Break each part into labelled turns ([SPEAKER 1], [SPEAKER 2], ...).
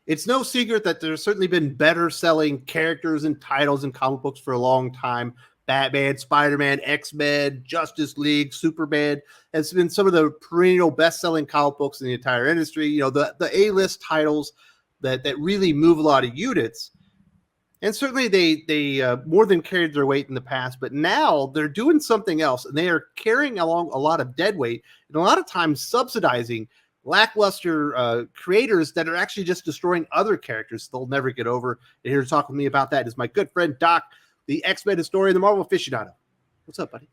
[SPEAKER 1] It's no secret that there's certainly been better selling characters and titles in comic books for a long time. Batman, Spider-Man, X-Men, Justice League, Superman has been some of the perennial best-selling comic books in the entire industry. The A-list titles that really move a lot of units. And certainly they more than carried their weight in the past, but now they're doing something else, and they are carrying along a lot of dead weight, and a lot of times subsidizing lackluster creators that are actually just destroying other characters they'll never get over. And here to talk with me about that is my good friend Doc, the X-Men historian, the Marvel aficionado. What's up, buddy?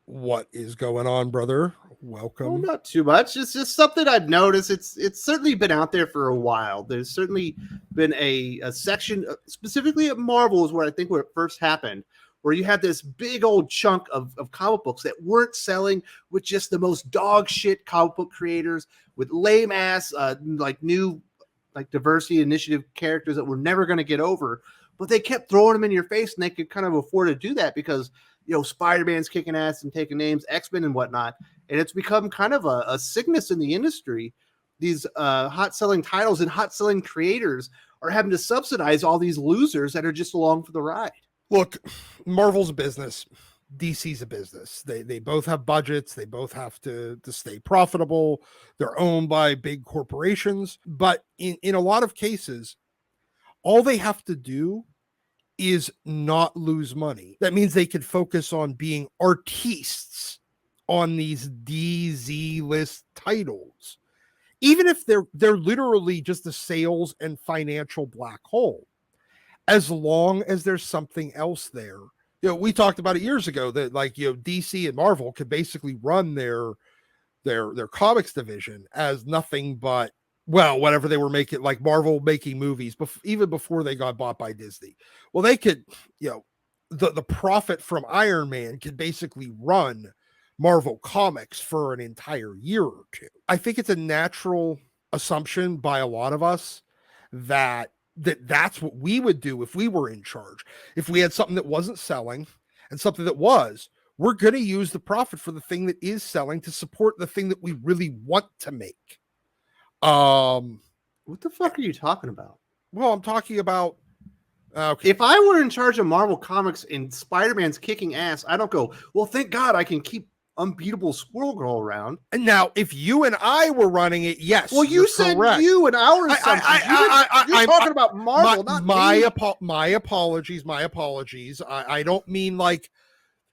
[SPEAKER 2] What is going on, brother?
[SPEAKER 1] Oh,
[SPEAKER 2] Welcome.
[SPEAKER 1] not too much. It's just something I've noticed. It's certainly been out there for a while. There's certainly been a section, specifically at Marvel, is where I think where it first happened, where you had this big old chunk of comic books that weren't selling, with just the most dog shit comic book creators, with lame ass new diversity initiative characters that we're never going to get over. But they kept throwing them in your face, and they could kind of afford to do that because Spider-Man's kicking ass and taking names, X-Men and whatnot. And it's become kind of a sickness in the industry. These hot selling titles and hot selling creators are having to subsidize all these losers that are just along for the ride.
[SPEAKER 2] Look, Marvel's a business. DC's a business. They both have budgets. They both have to stay profitable. They're owned by big corporations. But in a lot of cases, all they have to do is not lose money. That means they can focus on being artistes on these DZ list titles, even if they're literally just a sales and financial black hole. As long as there's something else there, we talked about it years ago that DC and Marvel could basically run their comics division as nothing but whatever they were making, like Marvel making movies, even before they got bought by Disney. Well, they could, the profit from Iron Man could basically run Marvel Comics for an entire year or two. I think it's a natural assumption by a lot of us that's what we would do if we were in charge. If we had something that wasn't selling and something that was, we're going to use the profit for the thing that is selling to support the thing that we really want to make.
[SPEAKER 1] What the fuck are you talking about?
[SPEAKER 2] Well, I'm talking about
[SPEAKER 1] if I were in charge of Marvel Comics and Spider-Man's kicking ass, I don't go, well, thank God I can keep Unbeatable Squirrel Girl around.
[SPEAKER 2] And now, if you and I were running it, yes.
[SPEAKER 1] Well, you said
[SPEAKER 2] correct.
[SPEAKER 1] You and our assumptions. You're talking about Marvel, not me.
[SPEAKER 2] My apologies. I don't mean like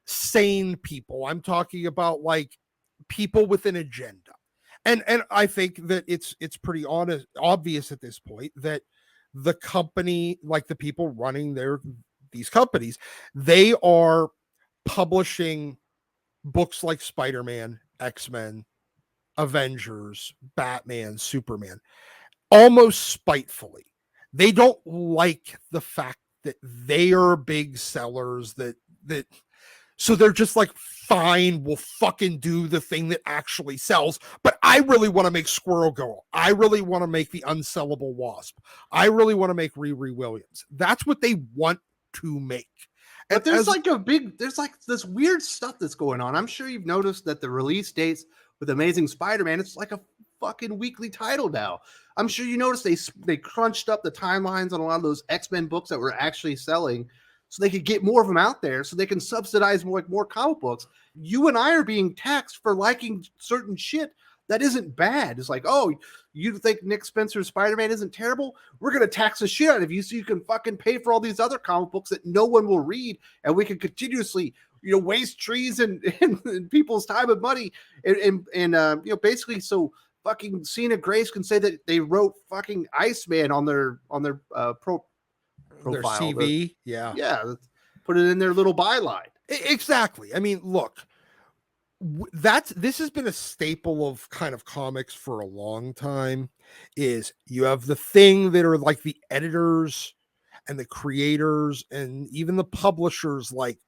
[SPEAKER 2] sane people. I'm talking about like people with an agenda. And I think that it's pretty obvious at this point that the company, like the people running these companies, they are publishing books like Spider-Man, X-Men, Avengers, Batman, Superman, almost spitefully. They don't like the fact that they are big sellers, that so they're just like, fine, we'll fucking do the thing that actually sells. But I really want to make Squirrel Girl. I really want to make the unsellable Wasp. I really want to make Riri Williams. That's what they want to make.
[SPEAKER 1] But there's this weird stuff that's going on. I'm sure you've noticed that the release dates with Amazing Spider-Man, it's like a fucking weekly title now. I'm sure you noticed they crunched up the timelines on a lot of those X-Men books that were actually selling, so they could get more of them out there, so they can subsidize more comic books. You and I are being taxed for liking certain shit that isn't bad. It's like, oh, you think Nick Spencer's Spider-Man isn't terrible? We're going to tax the shit out of you so you can fucking pay for all these other comic books that no one will read, and we can continuously, waste trees and people's time and money, and basically so fucking Cena Grace can say that they wrote fucking Iceman on their profile,
[SPEAKER 2] their CV. Yeah,
[SPEAKER 1] put it in their little byline.
[SPEAKER 2] Exactly. I mean, look, this has been a staple of kind of comics for a long time. Is you have the thing that are like the editors and the creators and even the publishers, like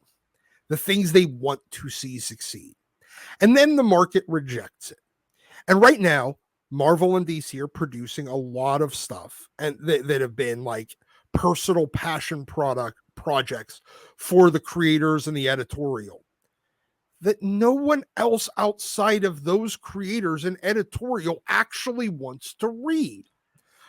[SPEAKER 2] the things they want to see succeed, and then the market rejects it. And right now, Marvel and DC are producing a lot of stuff and that have been like personal passion projects for the creators and the editorial that no one else outside of those creators and editorial actually wants to read.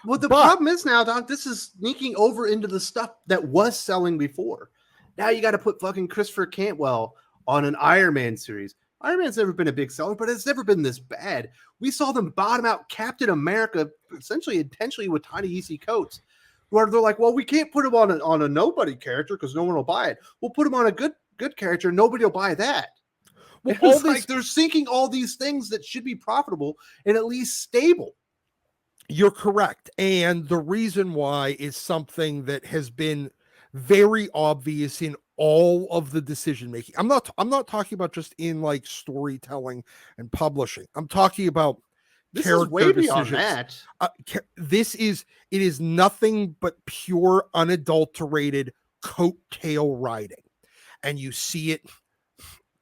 [SPEAKER 1] Well, the
[SPEAKER 2] But
[SPEAKER 1] problem is now, Doc, this is sneaking over into the stuff that was selling before. Now you got to put fucking Christopher Cantwell on an Iron Man series. Iron Man's never been a big seller, but it's never been this bad. We saw them bottom out Captain America essentially intentionally with Ta-Nehisi Coates, where they're like, well, we can't put him on a nobody character because no one will buy it. We'll put him on a good character. Nobody will buy that.
[SPEAKER 2] well,
[SPEAKER 1] It's
[SPEAKER 2] all
[SPEAKER 1] like
[SPEAKER 2] this,
[SPEAKER 1] they're sinking all these things that should be profitable and at least stable.
[SPEAKER 2] you're correct. And the reason why is something that has been very obvious in all of the decision making. I'm not talking about just in like storytelling and publishing. I'm talking about
[SPEAKER 1] This is
[SPEAKER 2] character
[SPEAKER 1] way beyond
[SPEAKER 2] decisions.
[SPEAKER 1] that.
[SPEAKER 2] It is nothing but pure unadulterated coattail riding. And you see it,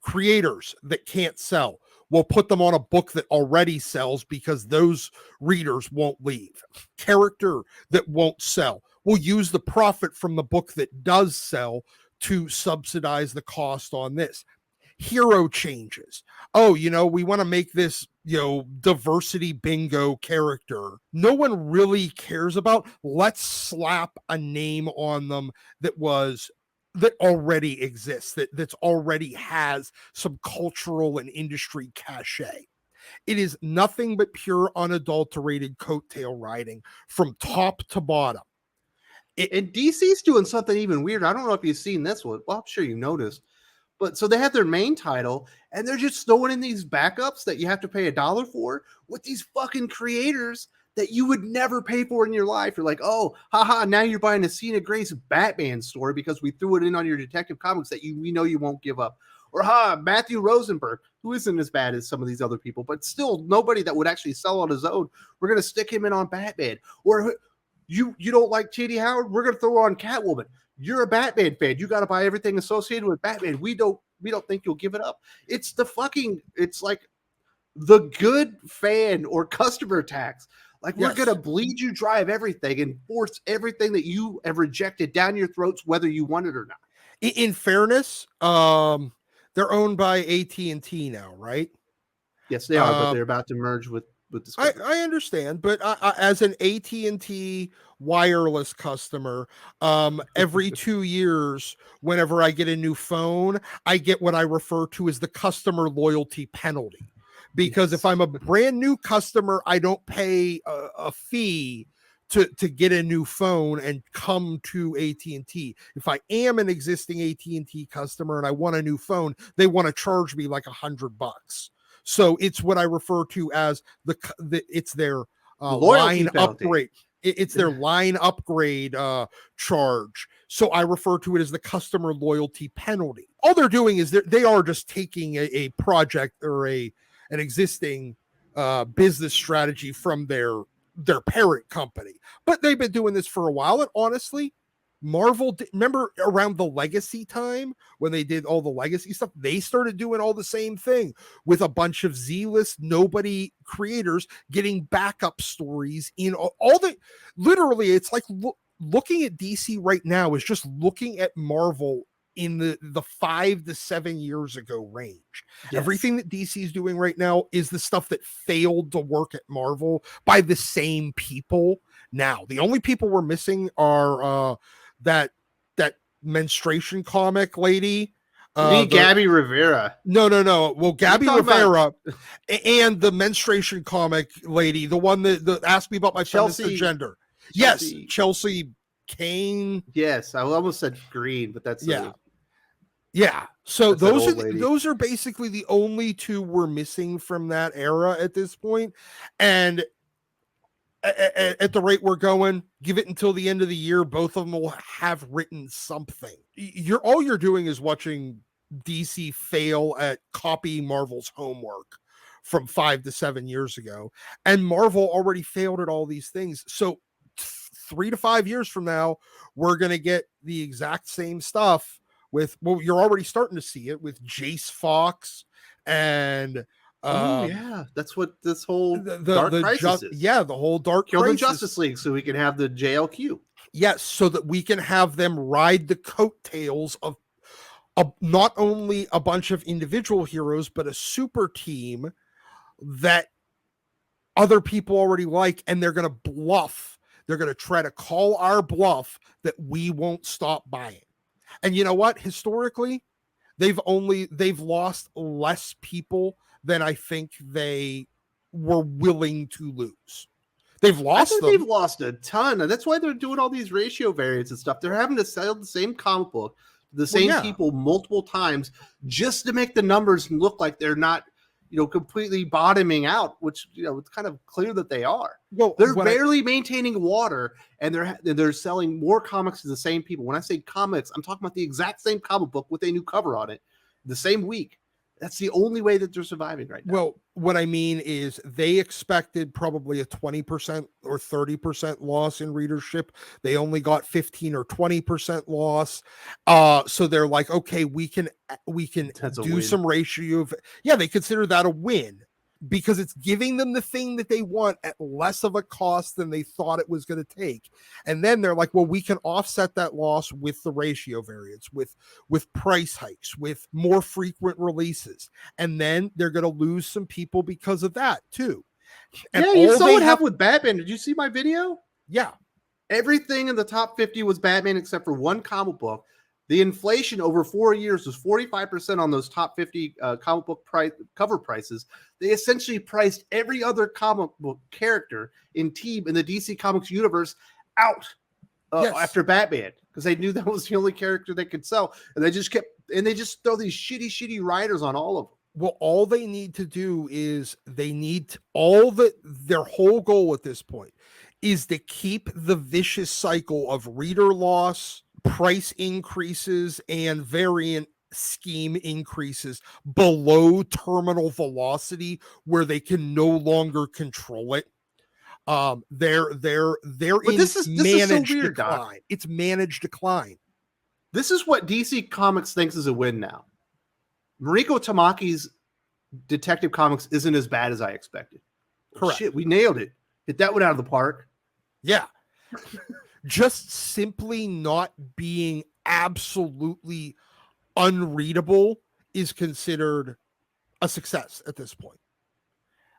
[SPEAKER 2] creators that can't sell, we'll put them on a book that already sells because those readers won't leave. Character that won't sell, we'll use the profit from the book that does sell to subsidize the cost on this. Hero changes. Oh, we want to make this, diversity bingo character no one really cares about. Let's slap a name on them that already exists, that's already has some cultural and industry cachet. It is nothing but pure unadulterated coattail riding from top to bottom.
[SPEAKER 1] And DC's doing something even weird. I don't know if you've seen this one. Well, I'm sure you noticed. But so they have their main title, and they're just throwing in these backups that you have to pay $1 for with these fucking creators that you would never pay for in your life. You're like, oh, haha, now you're buying a Cena Grace Batman story because we threw it in on your Detective Comics that we know you won't give up. Or Matthew Rosenberg, who isn't as bad as some of these other people, but still nobody that would actually sell on his own. We're gonna stick him in on Batman. Or you don't like T.D. Howard? We're gonna throw on Catwoman. You're a Batman fan. You got to buy everything associated with Batman. We don't think you'll give it up. It's like the good fan or customer tax. Like, we're going to bleed you dry of everything and force everything that you have rejected down your throats, whether you want it or not.
[SPEAKER 2] In fairness, they're owned by AT&T now, right?
[SPEAKER 1] Yes, they are, but they're about to merge with Discovery.
[SPEAKER 2] I understand, but as an AT&T wireless customer, every 2 years, whenever I get a new phone, I get what I refer to as the customer loyalty penalty. Because if I'm a brand new customer, I don't pay a fee to get a new phone and come to AT&T. If I am an existing AT&T customer and I want a new phone, they want to charge me like $100. So it's what I refer to as it's their line upgrade. It's their line upgrade charge. So I refer to it as the customer loyalty penalty. All they're doing is they are just taking a project or an existing business strategy from their parent company. But they've been doing this for a while. And honestly, Marvel, remember around the legacy time when they did all the legacy stuff, they started doing all the same thing with a bunch of Z-list nobody creators getting backup stories in all the, literally it's like looking at DC right now is just looking at Marvel in the 5 to 7 years ago range. Yes. Everything that DC is doing right now is the stuff that failed to work at Marvel by the same people. Now the only people we're missing are that menstruation comic lady.
[SPEAKER 1] Gabby Rivera.
[SPEAKER 2] No. Well, Gabby Rivera and the menstruation comic lady, the one that asked me about my feminist gender. Yes, Chelsea Kane.
[SPEAKER 1] Yes, I almost said Green, but that's
[SPEAKER 2] yeah. So those are basically the only two we're missing from that era at this point. And at the rate we're going, give it until the end of the year, both of them will have written something. All you're doing is watching DC fail at copying Marvel's homework from 5 to 7 years ago. And Marvel already failed at all these things. So 3 to 5 years from now, we're going to get the exact same stuff with, well, you're already starting to see it with Jace Fox and
[SPEAKER 1] that's what this whole Dark Crisis is.
[SPEAKER 2] Yeah, the whole Dark
[SPEAKER 1] Kill
[SPEAKER 2] Crisis.
[SPEAKER 1] the Justice League so we can have the JLQ.
[SPEAKER 2] Yes, so that we can have them ride the coattails of not only a bunch of individual heroes, but a super team that other people already like, and they're going to bluff They're going to try to call our bluff that we won't stop buying. And you know what? Historically, they've lost less people than I think they were willing to lose. They've
[SPEAKER 1] I
[SPEAKER 2] lost
[SPEAKER 1] think
[SPEAKER 2] them.
[SPEAKER 1] they've lost a ton. That's why they're doing all these ratio variants and stuff. They're having to sell the same comic book to the same people multiple times just to make the numbers look like they're not, completely bottoming out, which, it's kind of clear that they are.
[SPEAKER 2] Well,
[SPEAKER 1] they're barely maintaining water, and they're selling more comics to the same people. When I say comics, I'm talking about the exact same comic book with a new cover on it the same week. That's the only way that they're surviving right now.
[SPEAKER 2] Well, what I mean is they expected probably a 20% or 30% loss in readership. They only got 15 or 20% loss. So they're like, okay, we can do some ratio of, they consider that a win because it's giving them the thing that they want at less of a cost than they thought it was going to take. And then they're like, well, we can offset that loss with the ratio variance, with price hikes, with more frequent releases. And then they're going to lose some people because of that too. And
[SPEAKER 1] you saw what happened with Batman. Did you see my video?
[SPEAKER 2] Yeah.
[SPEAKER 1] Everything in the top 50 was Batman except for one comic book. The inflation over 4 years was 45% on those top 50 comic book cover prices. They essentially priced every other comic book character in the DC Comics universe out after Batman because they knew that was the only character they could sell. And they just throw these shitty writers on all of them.
[SPEAKER 2] Well, all they need to do is their whole goal at this point is to keep the vicious cycle of reader loss, price increases, and variant scheme increases below terminal velocity where they can no longer control it. They're in
[SPEAKER 1] this is
[SPEAKER 2] managed
[SPEAKER 1] so weird,
[SPEAKER 2] decline.
[SPEAKER 1] Doc.
[SPEAKER 2] It's managed decline.
[SPEAKER 1] This is what DC Comics thinks is a win now. Mariko Tamaki's Detective Comics isn't as bad as I expected.
[SPEAKER 2] Correct.
[SPEAKER 1] Shit, we nailed it. Hit that one out of the park.
[SPEAKER 2] Yeah. Just simply not being absolutely unreadable is considered a success at this point.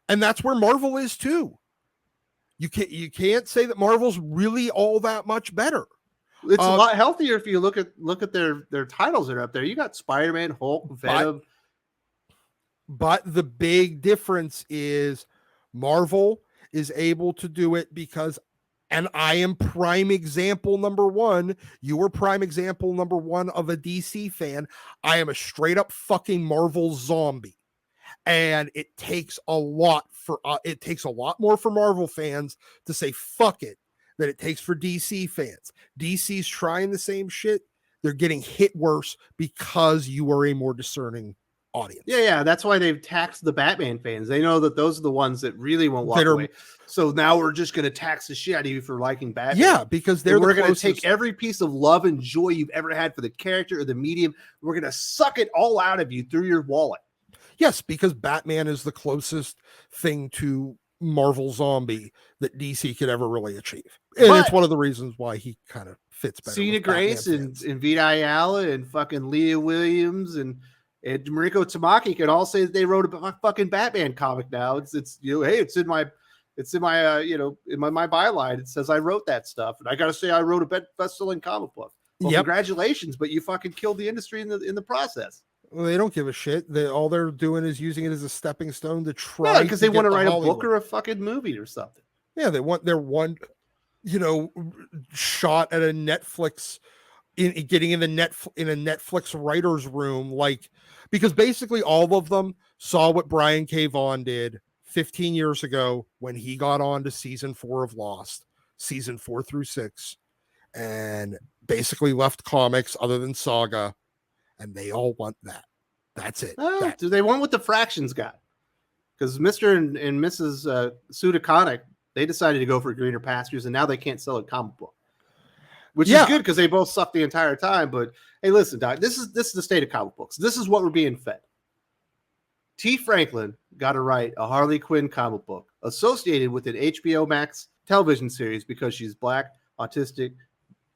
[SPEAKER 2] And that's where Marvel is too. You can't say that Marvel's really all that much better.
[SPEAKER 1] It's a lot healthier if you look at their titles that are up there. You got Spider-Man, Hulk, Venom.
[SPEAKER 2] But the big difference is Marvel is able to do it because, and I am prime example number one. You are prime example number one of a DC fan. I am a straight up fucking Marvel zombie. And it takes a lot more for Marvel fans to say fuck it than it takes for DC fans. DC's trying the same shit. They're getting hit worse because you are a more discerning audience.
[SPEAKER 1] Yeah, that's why they've taxed the Batman fans. They know that those are the ones that really won't walk away. So now we're just going to tax the shit out of you for liking Batman.
[SPEAKER 2] Yeah, because we're
[SPEAKER 1] going to take every piece of love and joy you've ever had for the character or the medium. We're going to suck it all out of you through your wallet.
[SPEAKER 2] Yes, because Batman is the closest thing to Marvel zombie that DC could ever really achieve. And it's one of the reasons why he kind of fits better.
[SPEAKER 1] Cena Grace and Vita Ayala and fucking Leah Williams and Mariko Tamaki can all say that they wrote a fucking Batman comic now. It's hey, it's in my byline. It says I wrote that stuff, and I got to say I wrote a best-selling comic book. Well, congratulations, but you fucking killed the industry in the process.
[SPEAKER 2] Well, they don't give a shit. All they're doing is using it as a stepping stone to try.
[SPEAKER 1] Because they want to write a book or a fucking movie or something.
[SPEAKER 2] Yeah, they want their one, shot at a Netflix getting in a Netflix writer's room, because basically all of them saw what Brian K. Vaughan did 15 years ago when he got on to season 4 of Lost, season 4 through 6, and basically left comics other than Saga, and they all want that. That's it.
[SPEAKER 1] Do they want what the Fractions got? Because Mr. and Mrs. Sudaconic, they decided to go for greener pastures, and now they can't sell a comic book. Which is good because they both suck the entire time. But hey, listen, Doc, this is the state of comic books. This is what we're being fed. T. Franklin got to write a Harley Quinn comic book associated with an HBO Max television series because she's black, autistic,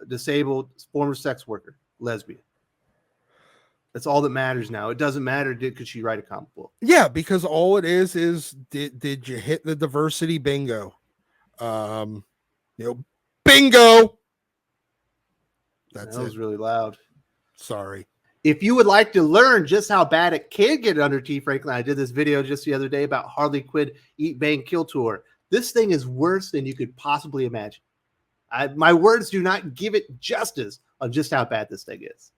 [SPEAKER 1] disabled, former sex worker, lesbian. That's all that matters now. It doesn't matter could she write a comic book.
[SPEAKER 2] Yeah, because all it is did you hit the diversity bingo? Bingo. That's
[SPEAKER 1] That was
[SPEAKER 2] it.
[SPEAKER 1] really loud.
[SPEAKER 2] Sorry.
[SPEAKER 1] If you would like to learn just how bad it can get under T. Franklin, I did this video just the other day about Harley Quinn Eat, Bang, Kill Tour. This thing is worse than you could possibly imagine. My words do not give it justice on just how bad this thing is.